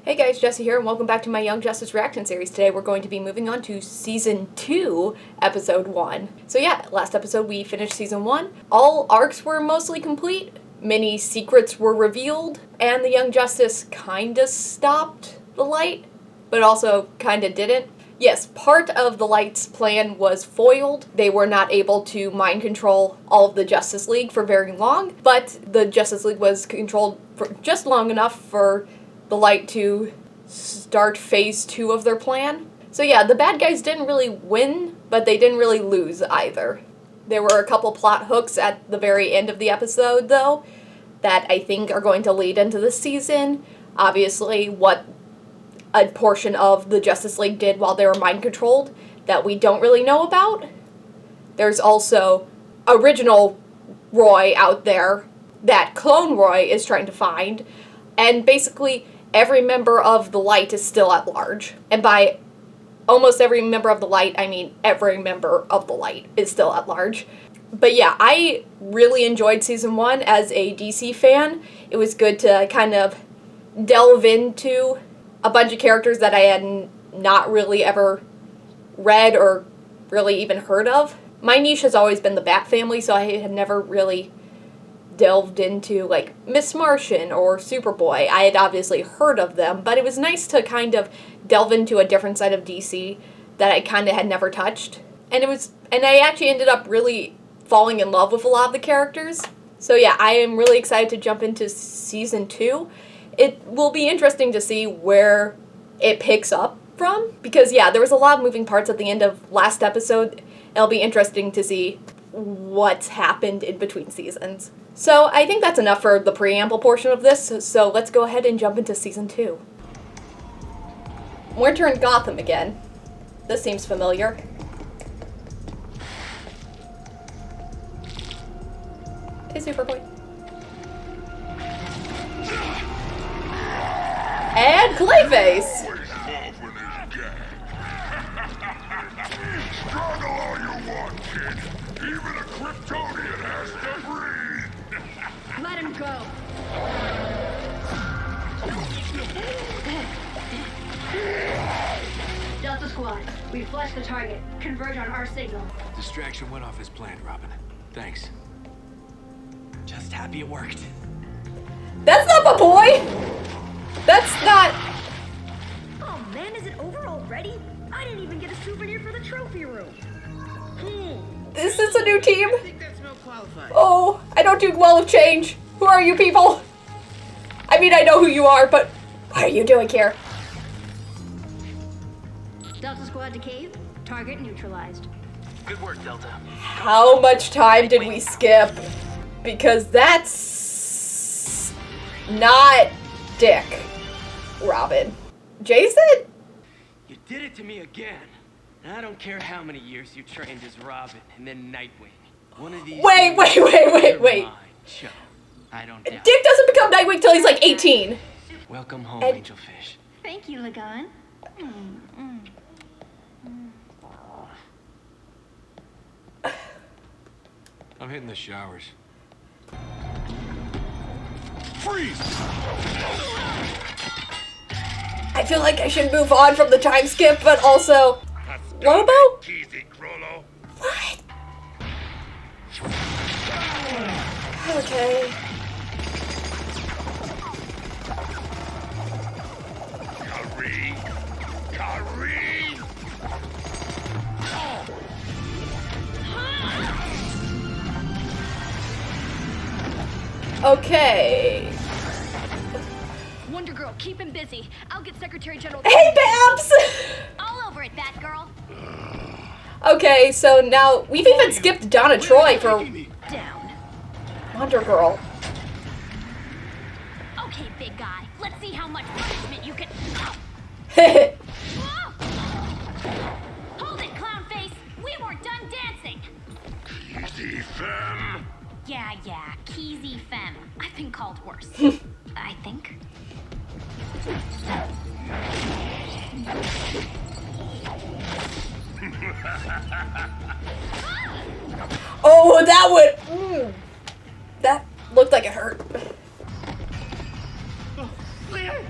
Hey guys, Jesse here, and welcome back to my Young Justice Reaction Series. Today we're going to be moving on to Season 2, Episode 1. So yeah, last episode we finished Season 1. All arcs were mostly complete, many secrets were revealed, and the Young Justice kinda stopped the Light, but also kinda didn't. Yes, part of the Light's plan was foiled. They were not able to mind control all of the Justice League for very long, but the Justice League was controlled for just long enough for the Light to start phase 2 of their plan. So yeah, the bad guys didn't really win, but they didn't really lose either. There were a couple plot hooks at the very end of the episode, though, that I think are going to lead into the season. Obviously, what a portion of the Justice League did while they were mind-controlled that we don't really know about. There's also original Roy out there that Clone Roy is trying to find, and basically every member of the Light is still at large. And by almost every member of the Light, I mean every member of the Light is still at large. But yeah, I really enjoyed Season 1 as a DC fan. It was good to kind of delve into a bunch of characters that I had not really ever read or really even heard of. My niche has always been the Bat family, so I had never really delved into, like, Miss Martian or Superboy. I had obviously heard of them, but it was nice to kind of delve into a different side of DC that I kind of had never touched. And I actually ended up really falling in love with a lot of the characters. So yeah, I am really excited to jump into Season 2. It will be interesting to see where it picks up from, because yeah, there was a lot of moving parts at the end of last episode. It'll be interesting to see what's happened in between seasons. So I think that's enough for the preamble portion of this, so let's go ahead and jump into Season 2. Winter in Gotham again. This seems familiar. Hey, Superboy. And Clayface! Struggle all you want, kid. Even a Kryptonian has to breathe. Let him go. Delta Squad, we flushed the target. Converge on our signal. Distraction went off as planned, Robin. Thanks. Just happy it worked. That's not my boy! That's not... Oh man, is it over already? I didn't even get a souvenir for the trophy room. Is this a new team? I think that's not qualified. Oh, I don't do well with change. Who are you people? I mean, I know who you are, but what are you doing here? Delta Squad to cave. Target neutralized. Good work, Delta. How much time did we skip? Because that's not Dick, Robin. Jason? You did it to me again. And I don't care how many years you trained as Robin and then Nightwing. One of these Wait. you're mine, Joe. I don't doubt. Dick doesn't become Nightwing till he's like 18. Welcome home, And- Angelfish. Thank you, Lagan. I'm hitting the showers. Freeze! I feel like I should move on from the time skip, but also... Lobo? Easy, Grollo. What? Okay. Kareen! Okay. Wonder Girl, keep him busy. I'll get Secretary General. Hey, Babs! All over it, Batgirl. Okay, so now we've even skipped Donna Troy for Down. Wonder Girl. Okay, big guy. Let's see how much punishment you can. Whoa! Hold it, clown face. We weren't done dancing. Easy, femme. Yeah, Keezy Femme. I've been called worse. I think. Oh, that would... that looked like it hurt. Clear!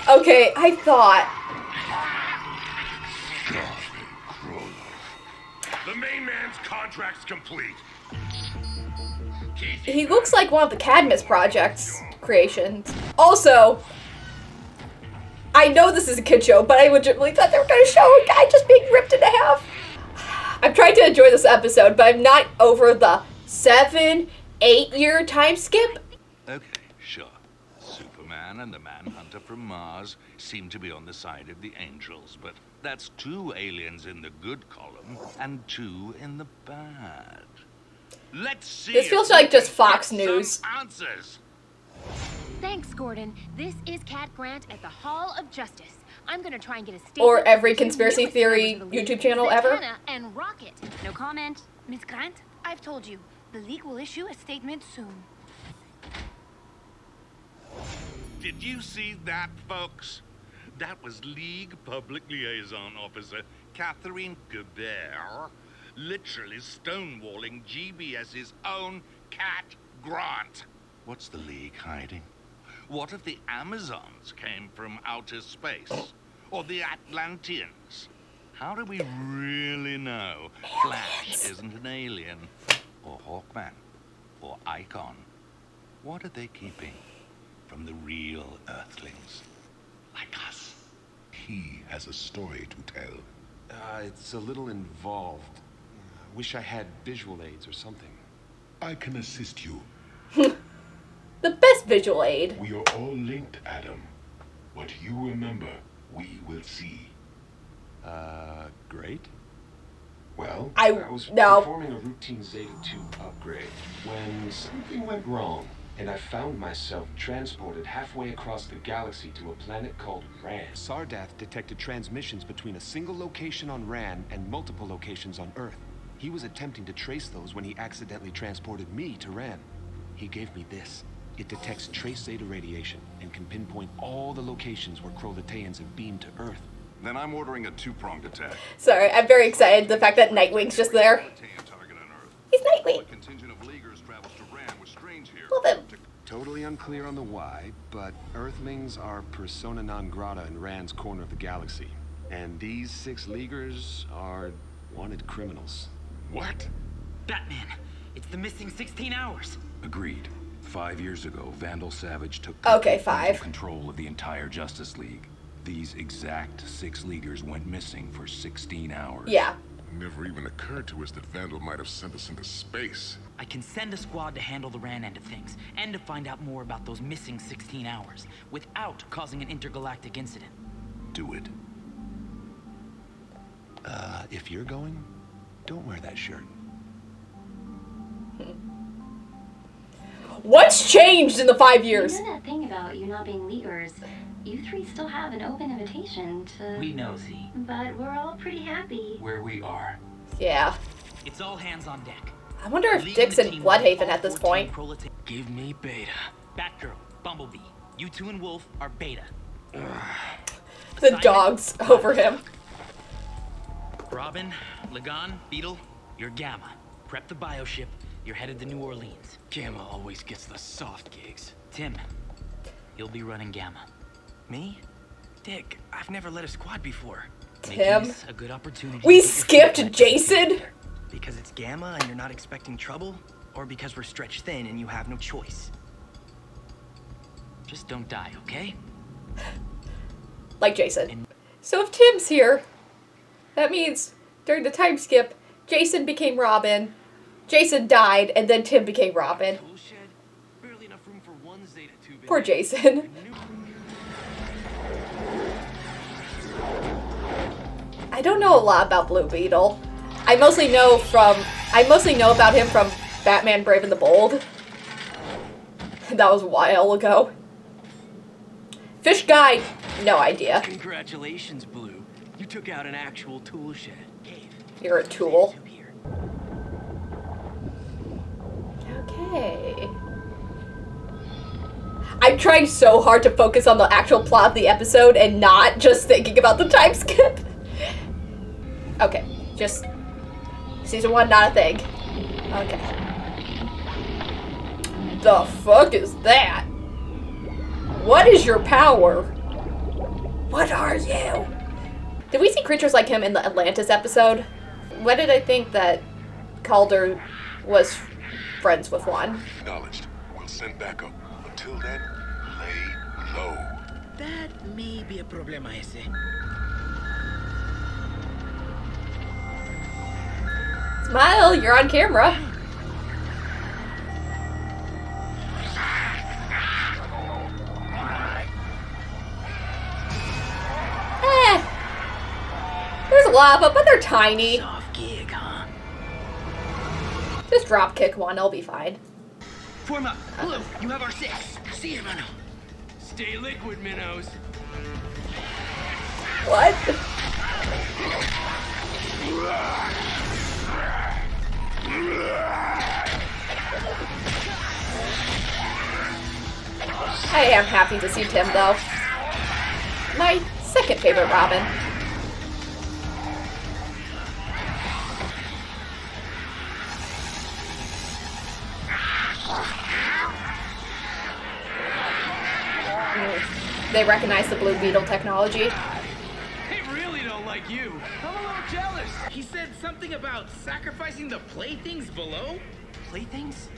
Okay, I thought. The main man's contract's complete. He looks like one of the Cadmus Project's creations. Also, I know this is a kid show, but I legitimately thought they were going to show a guy just being ripped in half. I'm trying to enjoy this episode, but I'm not over the 7-8 year time skip. Okay, sure. Superman and the Manhunter from Mars seem to be on the side of the angels, but that's 2 aliens in the good column and 2 in the bad. Let's see. This feels like just Fox News. Answers. Thanks, Gordon. This is Cat Grant at the Hall of Justice. I'm gonna try and get a statement. Or every from the two conspiracy newest theory members of the league, YouTube channel ever. Zatanna and Rocket. No comment. Miss Grant, I've told you. The league will issue a statement soon. Did you see that, folks? That was League Public Liaison Officer Catherine Gebert literally stonewalling GBS's own Cat Grant. What's the League hiding? What if the Amazons came from outer space? Or the Atlanteans? How do we really know Flash isn't an alien? Or Hawkman? Or Icon? What are they keeping from the real Earthlings? Like us. He has a story to tell. It's a little involved. I wish I had visual aids or something. I can assist you. The best visual aid. We are all linked, Adam. What you remember, we will see. Great. Well, I was no. performing a routine Zeta 2 upgrade when something went wrong, and I found myself transported halfway across the galaxy to a planet called Ran. Sardath detected transmissions between a single location on Ran and multiple locations on Earth. He was attempting to trace those when he accidentally transported me to Ran. He gave me this. It detects trace Zeta radiation and can pinpoint all the locations where Krolataeans have beamed to Earth. Then I'm ordering a 2-pronged attack. Sorry, I'm very excited the fact that Nightwing's just there. Target on Earth. He's Nightwing. A contingent of Leaguers travels to Ran with Strange here. Love him. Totally unclear on the why, but Earthlings are persona non grata in Rand's corner of the galaxy. And these 6 Leaguers are wanted criminals. What? Batman, it's the missing 16 hours. Agreed. 5 years ago, Vandal Savage took Okay, complete 5. control of the entire Justice League. These exact 6 Leaguers went missing for 16 hours. Yeah. Never even occurred to us that Vandal might have sent us into space. I can send a squad to handle the Ran end of things, and to find out more about those missing 16 hours, without causing an intergalactic incident. Do it. If you're going, don't wear that shirt. What's changed in the 5 years? You know that thing about you not being Leaguers? You 3 still have an open invitation to... We know, Z. But we're all pretty happy. Where we are. Yeah. It's all hands on deck. I wonder if Dick's in Bloodhaven at this point. Give me Beta. Batgirl, Bumblebee, you 2 and Wolf are Beta. The dog's over him. Robin, Lagan, Beetle, you're Gamma. Prep the bioship. You're headed to New Orleans. Gamma always gets the soft gigs. Tim, you'll be running Gamma. Me? Dick, I've never led a squad before. Tim. Making this a good opportunity. We to get your skipped feet wet. Jason. Because it's Gamma and you're not expecting trouble? Or because we're stretched thin and you have no choice? Just don't die, okay? Like Jason. So if Tim's here, that means during the time skip, Jason became Robin, Jason died, and then Tim became Robin. Barely enough room for one Zeta tube. Poor Jason. I don't know a lot about Blue Beetle. I mostly know about him from Batman Brave and the Bold. That was a while ago. Fish Guy, no idea. Congratulations, Blue. You took out an actual tool shed. You're a tool. Okay. I'm trying so hard to focus on the actual plot of the episode and not just thinking about the time skip. Okay, just season 1, not a thing. Okay. The fuck is that? What is your power? What are you? Did we see creatures like him in the Atlantis episode? Why did I think that Calder was friends with one? Acknowledged. We'll send backup. Until then, lay low. That may be a problema ese. Smile, you're on camera. There's lava, but they're tiny. Soft gig, huh? Just drop kick one, I'll be fine. Form up. Blue, you have our 6. See, hermano. Stay liquid, minnows. What? I am happy to see Tim, though. My second favorite Robin. They recognize the Blue Beetle technology. They really don't like you. I'm a little jealous. He said something about sacrificing the playthings below. Playthings?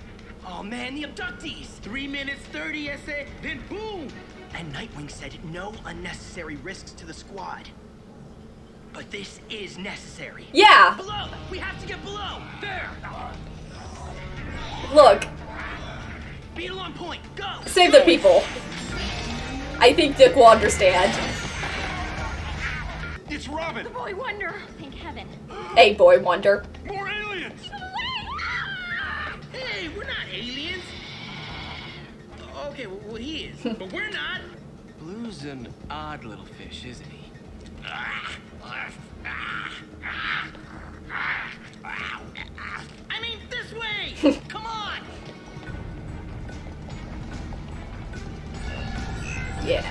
Oh man, the abductees! 3 minutes 30 essay, then boom! And Nightwing said no unnecessary risks to the squad. But this is necessary. Yeah. Below! We have to get below! There! Look. Beetle on point, go! Save the people. I think Dick will understand. It's Robin! The boy wonder. Thank heaven. A boy wonder. More aliens! Hey, we're not aliens. Okay, well he is, but we're not. Blue's an odd little fish, isn't he? I mean, this way! Come on! Yeah.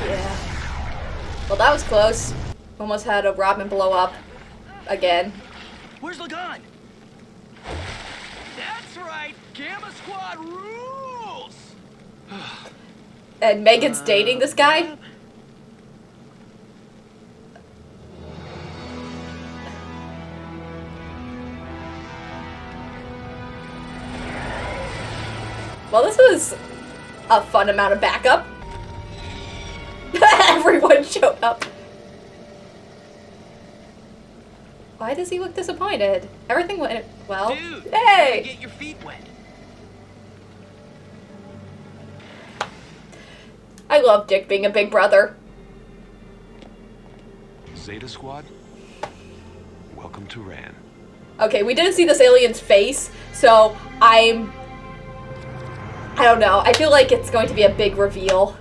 Yeah. Well, that was close. Almost had a Robin blow up again. Where's Lagan? That's right! Gamma Squad rules! And Megan's dating this guy? Well, this was a fun amount of backup. Everyone showed up. Why does he look disappointed? Everything went well. Dude, hey! get your feet wet. I love Dick being a big brother. Zeta Squad, welcome to Ran. Okay, we didn't see this alien's face, so I don't know. I feel like it's going to be a big reveal.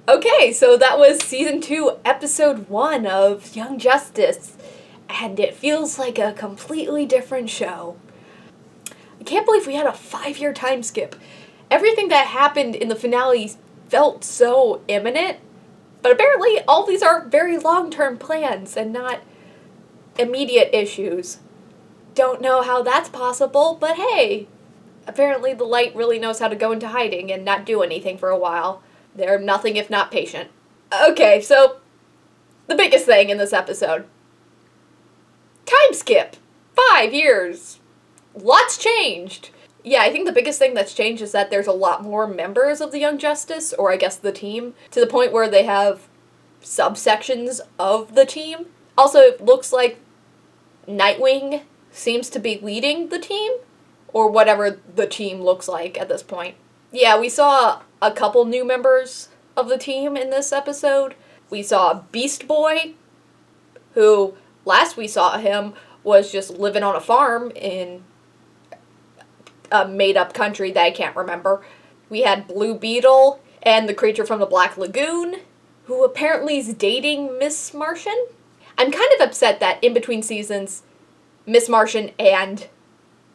Okay, so that was Season 2, Episode 1 of Young Justice. And it feels like a completely different show. I can't believe we had a 5-year time skip. Everything that happened in the finale felt so imminent. But apparently, all these are very long-term plans and not immediate issues. Don't know how that's possible, but hey, apparently the light really knows how to go into hiding and not do anything for a while. They're nothing if not patient. Okay, so the biggest thing in this episode. Time skip. 5 years. Lots changed. Yeah, I think the biggest thing that's changed is that there's a lot more members of the Young Justice, or I guess the team, to the point where they have subsections of the team. Also, it looks like Nightwing seems to be leading the team, or whatever the team looks like at this point. Yeah, we saw a couple new members of the team in this episode. We saw Beast Boy, who last we saw him was just living on a farm in a made-up country that I can't remember. We had Blue Beetle and the creature from the Black Lagoon, who apparently is dating Miss Martian. I'm kind of upset that in between seasons, Miss Martian and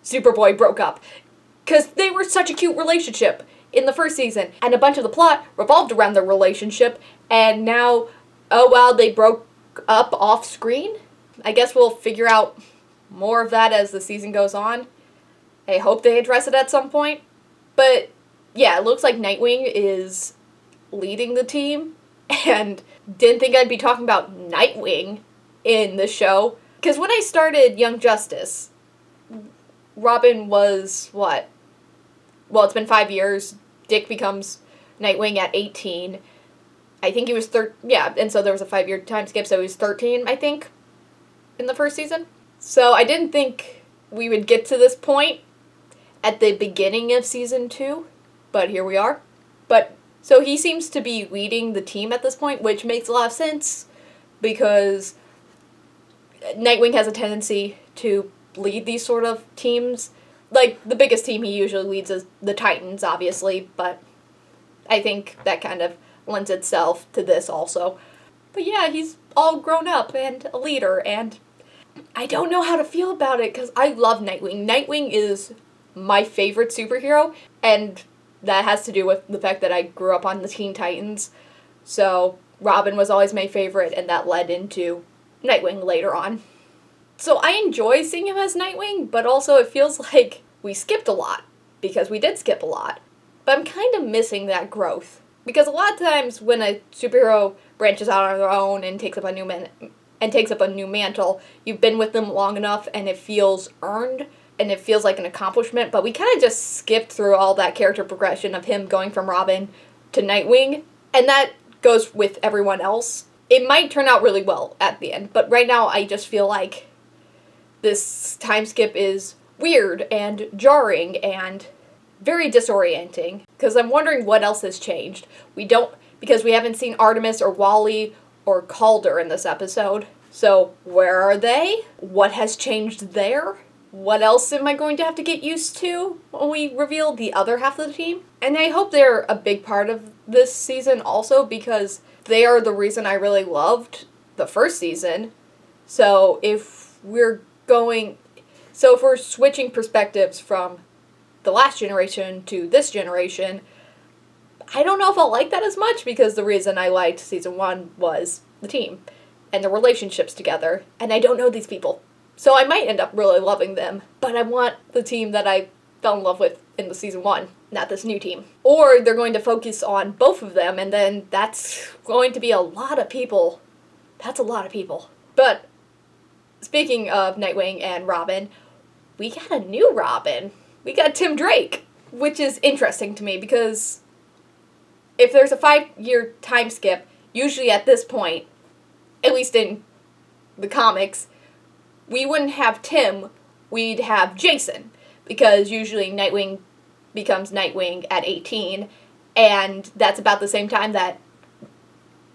Superboy broke up, because they were such a cute relationship in the first season, and a bunch of the plot revolved around their relationship, and now, oh wow, they broke up off screen? I guess we'll figure out more of that as the season goes on. I hope they address it at some point. But yeah, it looks like Nightwing is leading the team, and didn't think I'd be talking about Nightwing in the show. Because when I started Young Justice, Robin was what? Well, it's been 5 years. Dick becomes Nightwing at 18. I think he was and so there was a 5-year time skip, so he was 13, I think, in the first season. So I didn't think we would get to this point at the beginning of season 2, but here we are. But so he seems to be leading the team at this point, which makes a lot of sense because Nightwing has a tendency to lead these sort of teams. Like, the biggest team he usually leads is the Titans, obviously, but I think that kind of lends itself to this also. But yeah, he's all grown up and a leader, and I don't know how to feel about it because I love Nightwing. Nightwing is my favorite superhero, and that has to do with the fact that I grew up on the Teen Titans. So Robin was always my favorite, and that led into Nightwing later on. So I enjoy seeing him as Nightwing, but also it feels like we skipped a lot, because we did skip a lot. But I'm kind of missing that growth. Because a lot of times when a superhero branches out on their own and takes up a new mantle, you've been with them long enough and it feels earned and it feels like an accomplishment, but we kind of just skipped through all that character progression of him going from Robin to Nightwing, and that goes with everyone else. It might turn out really well at the end, but right now I just feel like this time skip is weird and jarring and very disorienting, because I'm wondering what else has changed. Because we haven't seen Artemis or Wally or Calder in this episode. So where are they? What has changed there? What else am I going to have to get used to when we reveal the other half of the team? And I hope they're a big part of this season also, because they are the reason I really loved the first season. So if we're switching perspectives from the last generation to this generation, I don't know if I'll like that as much, because the reason I liked season 1 was the team and the relationships together, and I don't know these people. So I might end up really loving them, but I want the team that I fell in love with in the season 1, not this new team. Or they're going to focus on both of them, and then that's going to be a lot of people. That's a lot of people. But speaking of Nightwing and Robin, we got a new Robin. We got Tim Drake, which is interesting to me because if there's a 5-year time skip, usually at this point, at least in the comics, we wouldn't have Tim, we'd have Jason, because usually Nightwing becomes Nightwing at 18, and that's about the same time that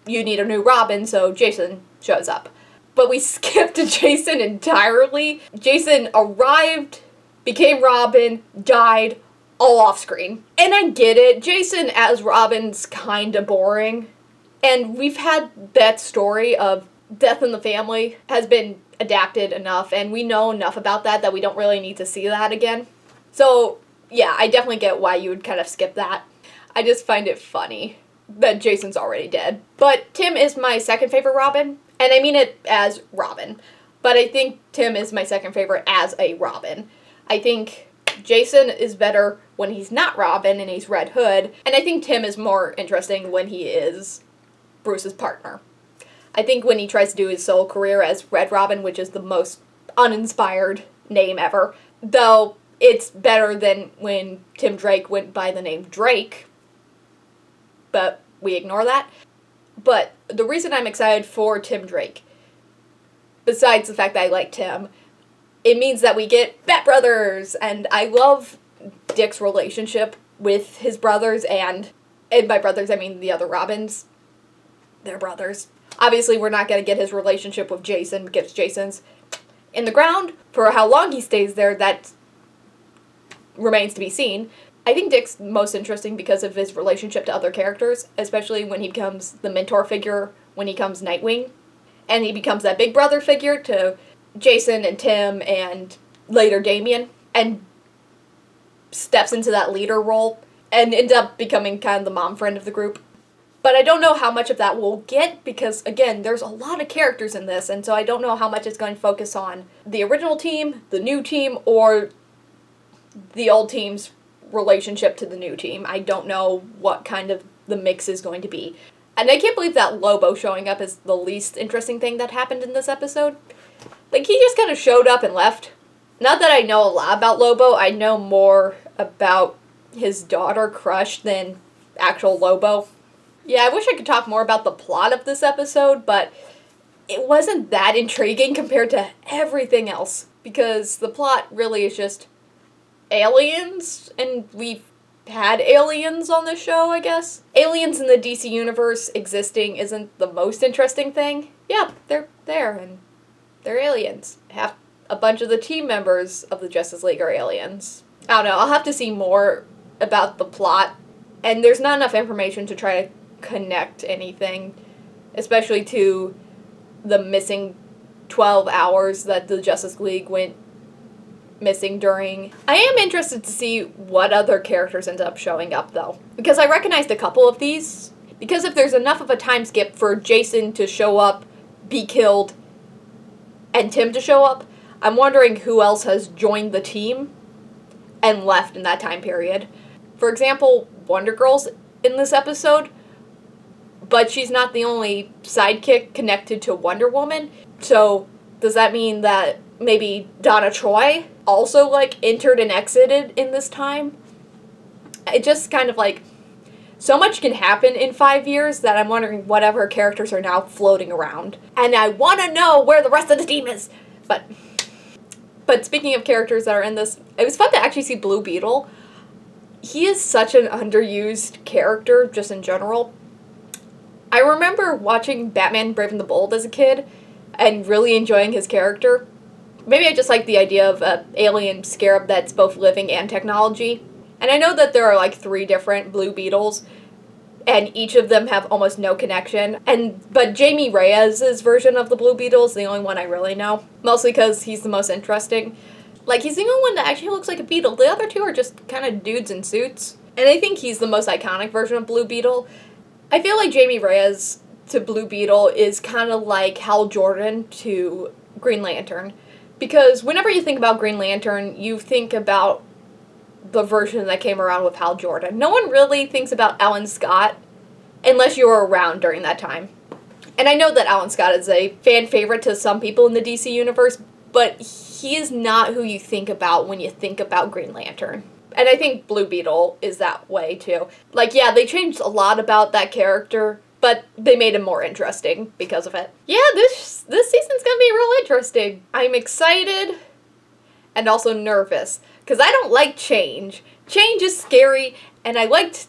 you need a new Robin, so Jason shows up. But we skipped Jason entirely. Jason arrived, became Robin, died, all off screen. And I get it, Jason as Robin's kinda boring. And we've had that story of death in the family has been adapted enough, and we know enough about that we don't really need to see that again. So, yeah, I definitely get why you would kind of skip that. I just find it funny that Jason's already dead. But Tim is my second favorite Robin, and I mean it as Robin. But I think Tim is my second favorite as a Robin. I think Jason is better when he's not Robin and he's Red Hood, and I think Tim is more interesting when he is Bruce's partner. I think when he tries to do his solo career as Red Robin, which is the most uninspired name ever, though it's better than when Tim Drake went by the name Drake, but we ignore that. But the reason I'm excited for Tim Drake, besides the fact that I like Tim, it means that we get Bat Brothers, and I love Dick's relationship with his brothers, and by brothers I mean the other Robins. They're brothers. Obviously, we're not going to get his relationship with Jason, because Jason's in the ground. For how long he stays there, that remains to be seen. I think Dick's most interesting because of his relationship to other characters, especially when he becomes the mentor figure when he becomes Nightwing. And he becomes that big brother figure to Jason and Tim and later Damian, and steps into that leader role and ends up becoming kind of the mom friend of the group. But I don't know how much of that we'll get because, again, there's a lot of characters in this, and so I don't know how much it's going to focus on the original team, the new team, or the old team's relationship to the new team. I don't know what kind of the mix is going to be. And I can't believe that Lobo showing up is the least interesting thing that happened in this episode. Like, he just kind of showed up and left. Not that I know a lot about Lobo, I know more about his daughter Crush than actual Lobo. Yeah, I wish I could talk more about the plot of this episode, but it wasn't that intriguing compared to everything else. Because the plot really is just aliens, and we've had aliens on the show, I guess. Aliens in the DC universe existing isn't the most interesting thing. Yeah, they're there, and they're aliens. Half a bunch of the team members of the Justice League are aliens. I don't know, I'll have to see more about the plot, and there's not enough information to try to connect anything, especially to the missing 12 hours that the Justice League went missing during. I am interested to see what other characters end up showing up, though, because I recognized a couple of these. Because if there's enough of a time skip for Jason to show up, be killed, and Tim to show up, I'm wondering who else has joined the team and left in that time period. For example, Wonder Girl's in this episode, but she's not the only sidekick connected to Wonder Woman. So does that mean that maybe Donna Troy also, like, entered and exited in this time? It just kind of, like, so much can happen in 5 years that I'm wondering what other characters are now floating around. And I want to know where the rest of the team is! But speaking of characters that are in this, it was fun to actually see Blue Beetle. He is such an underused character, just in general. I remember watching Batman Brave and the Bold as a kid, and really enjoying his character. Maybe I just like the idea of an alien scarab that's both living and technology. And I know that there are like 3 different Blue Beetles, and each of them have almost no connection. But Jamie Reyes' version of the Blue Beetle is the only one I really know. Mostly because he's the most interesting. Like, he's the only one that actually looks like a beetle. The other 2 are just kind of dudes in suits. And I think he's the most iconic version of Blue Beetle. I feel like Jamie Reyes to Blue Beetle is kind of like Hal Jordan to Green Lantern. Because whenever you think about Green Lantern, you think about the version that came around with Hal Jordan. No one really thinks about Alan Scott unless you were around during that time. And I know that Alan Scott is a fan favorite to some people in the DC universe, but he is not who you think about when you think about Green Lantern. And I think Blue Beetle is that way too. Like, yeah, they changed a lot about that character, but they made him more interesting because of it. Yeah, this season's gonna be real interesting. I'm excited and also nervous, because I don't like change. Change is scary, and I liked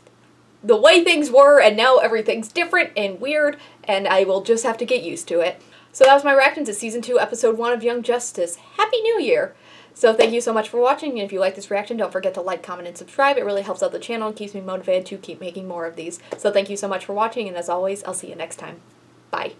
the way things were, and now everything's different and weird, and I will just have to get used to it. So that was my reaction to Season 2, Episode 1 of Young Justice. Happy New Year! So thank you so much for watching, and if you like this reaction, don't forget to like, comment, and subscribe. It really helps out the channel and keeps me motivated to keep making more of these. So thank you so much for watching, and as always, I'll see you next time. Bye.